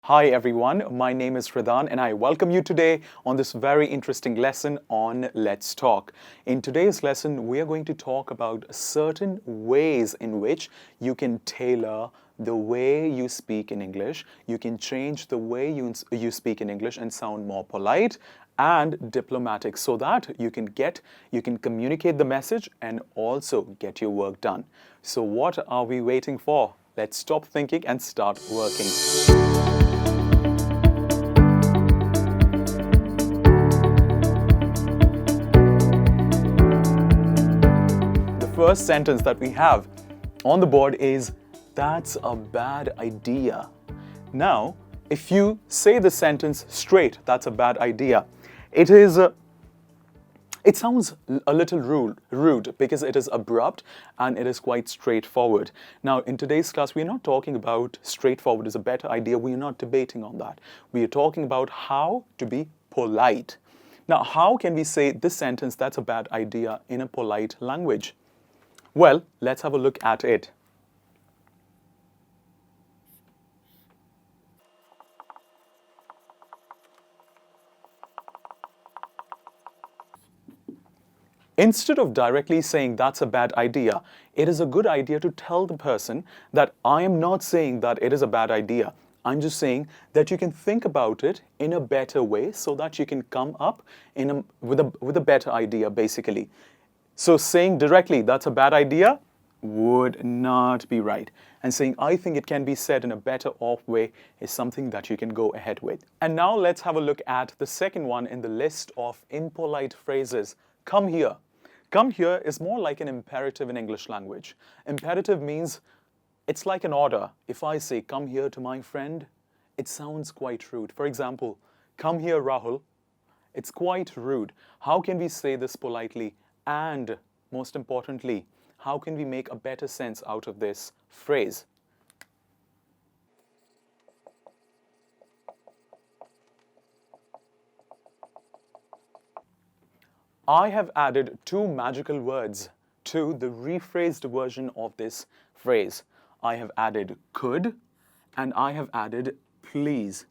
Hi everyone, my name is Hridhaan and I welcome you today on this very interesting lesson on Let's Talk. In today's lesson, we are going to talk about certain ways in which you can tailor the way you speak in English. You can change the way you speak in English and sound more polite and diplomatic so that you can communicate the message and also get your work done. So what are we waiting for? Let's stop thinking and start working. First sentence that we have on the board is, "That's a bad idea." Now, if you say the sentence straight, "That's a bad idea," it sounds a little rude because it is abrupt and it is quite straightforward. Now, in today's class, we're not talking about straightforward is a better idea. We're not debating on that. We are talking about how to be polite. Now, how can we say this sentence, "That's a bad idea," in a polite language? Well, let's have a look at it. Instead of directly saying that's a bad idea, it is a good idea to tell the person that I am not saying that it is a bad idea. I'm just saying that you can think about it in a better way so that you can come up with a better idea, basically. So saying directly that's a bad idea would not be right. And saying I think it can be said in a better off way is something that you can go ahead with. And now let's have a look at the second one in the list of impolite phrases. Come here. Come here is more like an imperative in English language. Imperative means it's like an order. If I say come here to my friend, it sounds quite rude. For example, come here, Rahul. It's quite rude. How can we say this politely? And most importantly, how can we make a better sense out of this phrase? I have added two magical words to the rephrased version of this phrase. I have added could and I have added please.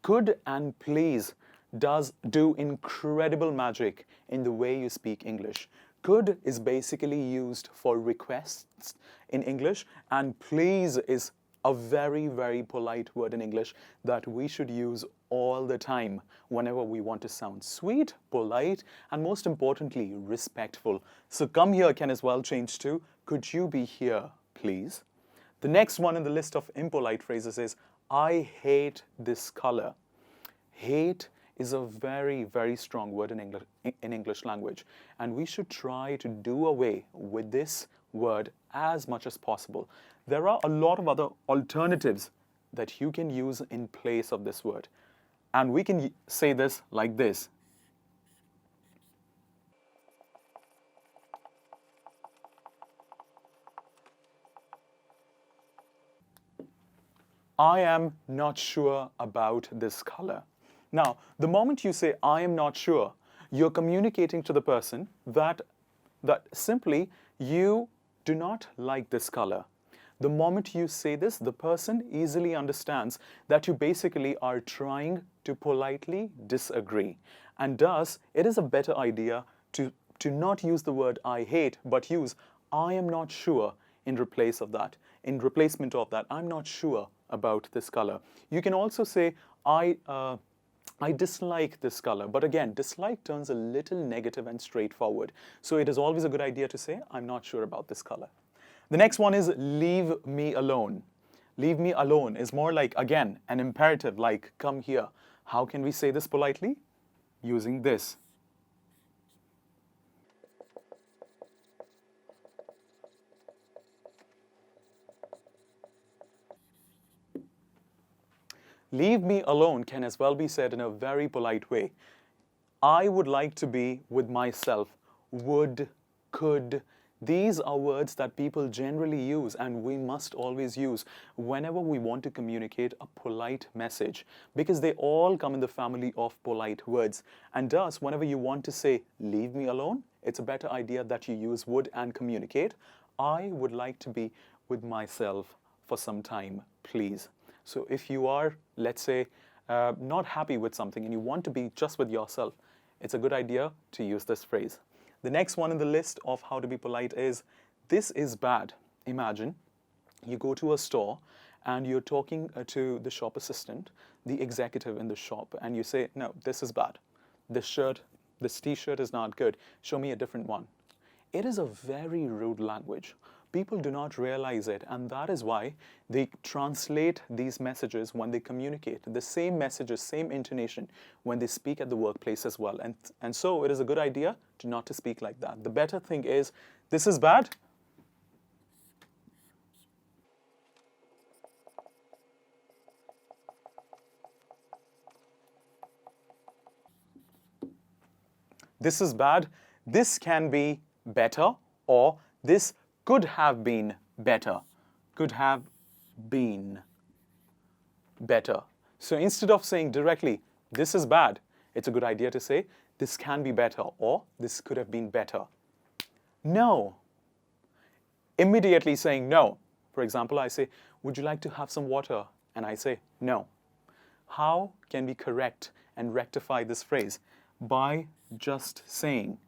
Could and please does do incredible magic in the way you speak English. Could is basically used for requests in English, and please is a very, very polite word in English that we should use all the time whenever we want to sound sweet, polite, and most importantly, respectful. So come here can as well change to, could you be here, please? The next one in the list of impolite phrases is, I hate this color. Hate is a very, very strong word in English language, and we should try to do away with this word as much as possible. There are a lot of other alternatives that you can use in place of this word, and we can say this like this. I am not sure about this color. Now, the moment you say, I am not sure, you're communicating to the person that simply you do not like this color. The moment you say this, the person easily understands that you basically are trying to politely disagree. And thus, it is a better idea to not use the word I hate, but use I am not sure in replace of that. In replacement of that, I'm not sure about this color. You can also say I dislike this color, but again, dislike turns a little negative and straightforward. So it is always a good idea to say, I'm not sure about this color. The next one is leave me alone. Leave me alone is more like, again, an imperative like come here. How can we say this politely? Using this. Leave me alone can as well be said in a very polite way. I would like to be with myself. Would, could. These are words that people generally use and we must always use whenever we want to communicate a polite message, because they all come in the family of polite words. And thus, whenever you want to say, leave me alone, it's a better idea that you use would and communicate. I would like to be with myself for some time, please. So if you are, let's say, not happy with something and you want to be just with yourself, it's a good idea to use this phrase. The next one in the list of how to be polite is, this is bad. Imagine you go to a store and you're talking to the shop assistant, the executive in the shop, and you say, no, this is bad. This t-shirt is not good. Show me a different one. It is a very rude language. People do not realize it, and that is why they translate these messages when they communicate. The same messages, same intonation when they speak at the workplace as well. And so it is a good idea to not to speak like that. The better thing is, this is bad. This is bad. This can be better, or this could have been better. Could have been better. So instead of saying directly, this is bad, it's a good idea to say, this can be better, or this could have been better. No. Immediately saying no. For example, I say, would you like to have some water? And I say, no. How can we correct and rectify this phrase? By just saying.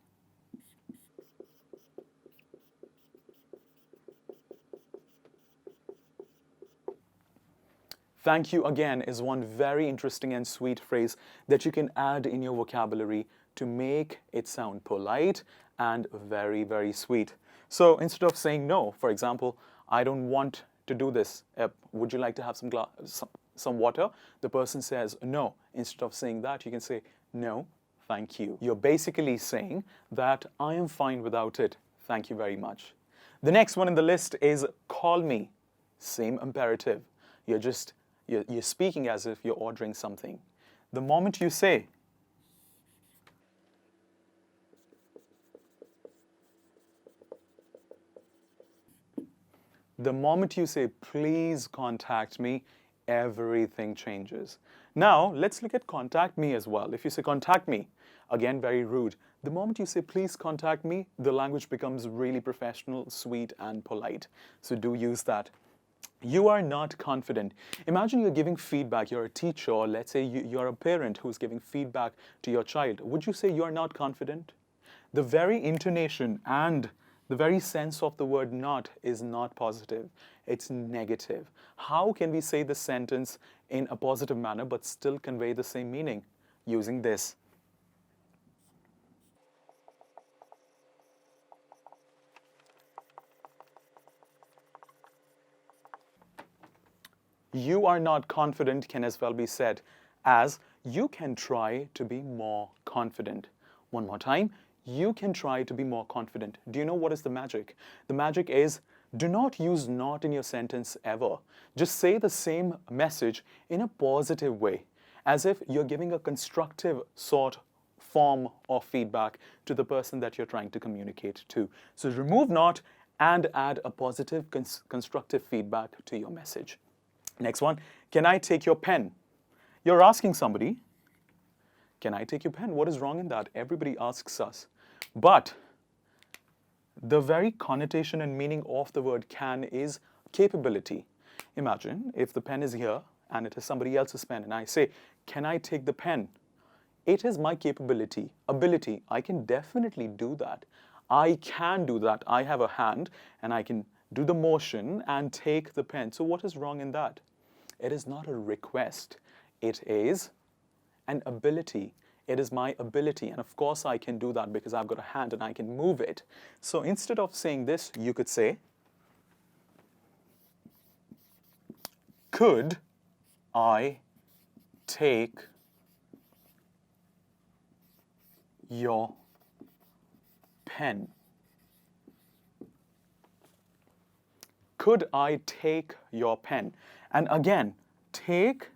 Thank you again is one very interesting and sweet phrase that you can add in your vocabulary to make it sound polite and very, very sweet. So instead of saying no, for example, I don't want to do this. Would you like to have some water? The person says no. Instead of saying that, you can say no, thank you. You're basically saying that I am fine without it. Thank you very much. The next one in the list is call me. Same imperative. You're speaking as if you're ordering something. The moment you say, please contact me, everything changes. Now, let's look at contact me as well. If you say contact me, again, very rude. The moment you say please contact me, the language becomes really professional, sweet, and polite. So do use that. You are not confident. Imagine you're giving feedback. You're a teacher, or let's say you're a parent who's giving feedback to your child. Would you say you're not confident? The very intonation and the very sense of the word not is not positive. It's negative. How can we say the sentence in a positive manner but still convey the same meaning? Using this. You are not confident can as well be said as you can try to be more confident. One more time. You can try to be more confident. Do you know what is the magic? The magic is, do not use not in your sentence ever. Just say the same message in a positive way, as if you're giving a constructive form of feedback to the person that you're trying to communicate to. So remove not and add a positive, constructive feedback to your message. Next one, can I take your pen? You're asking somebody, can I take your pen? What is wrong in that? Everybody asks us. But the very connotation and meaning of the word can is capability. Imagine if the pen is here and it is somebody else's pen and I say, can I take the pen? It is my capability, ability. I can definitely do that. I can do that. I have a hand and I can do the motion and take the pen. So what is wrong in that? It is not a request. It is an ability. It is my ability. And of course, I can do that because I've got a hand and I can move it. So instead of saying this, you could say, could I take your pen? Could I take your pen? And again, take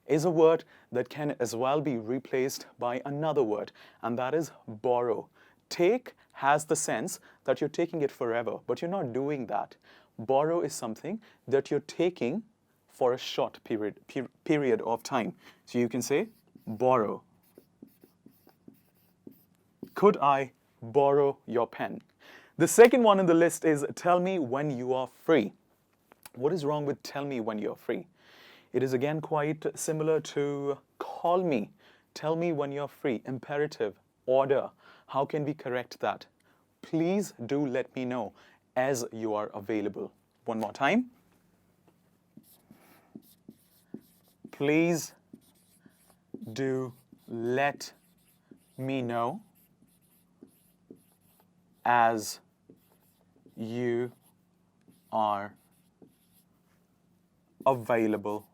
is a word that can as well be replaced by another word, and that is borrow. Take has the sense that you're taking it forever, but you're not doing that. Borrow is something that you're taking for a short period of time. So you can say borrow. Could I borrow your pen? The second one on the list is tell me when you are free. What is wrong with tell me when you're free? It is again quite similar to call me. Tell me when you're free. Imperative. Order. How can we correct that? Please do let me know as you are available. One more time. Please do let me know as you are available.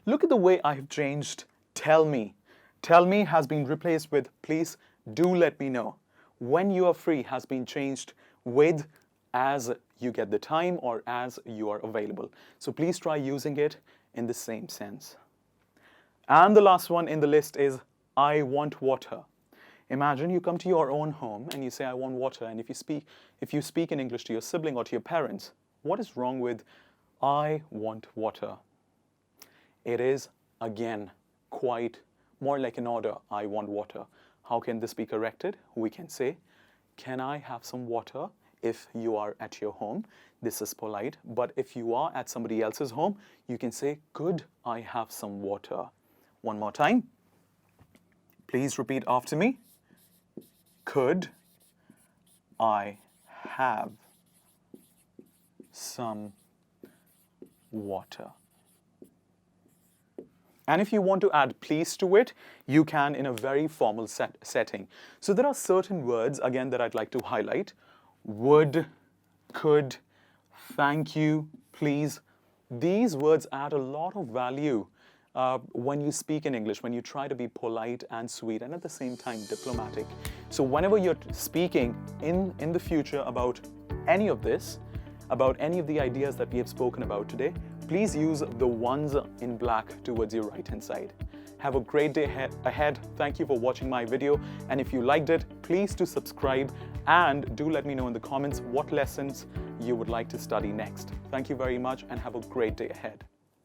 Look at the way I have changed tell me. Tell me has been replaced with please do let me know. When you are free has been changed with as you get the time or as you are available. So please try using it in the same sense. And the last one in the list is I want water. Imagine you come to your own home and you say I want water, and if you speak in English to your sibling or to your parents, what is wrong with I want water? It is again quite more like an order. I want water. How can this be corrected? We can say, can I have some water? If you are at your home, this is polite. But if you are at somebody else's home, you can say, could I have some water? One more time. Please repeat after me. Could I have some water? And if you want to add please to it, you can in a very formal setting. So there are certain words, again, that I'd like to highlight. Would, could, thank you, please. These words add a lot of value when you speak in English, when you try to be polite and sweet and at the same time diplomatic. So whenever you're speaking in the future about any of this, about any of the ideas that we have spoken about today, please use the ones in black towards your right-hand side. Have a great day ahead. Thank you for watching my video. And if you liked it, please do subscribe and do let me know in the comments what lessons you would like to study next. Thank you very much and have a great day ahead.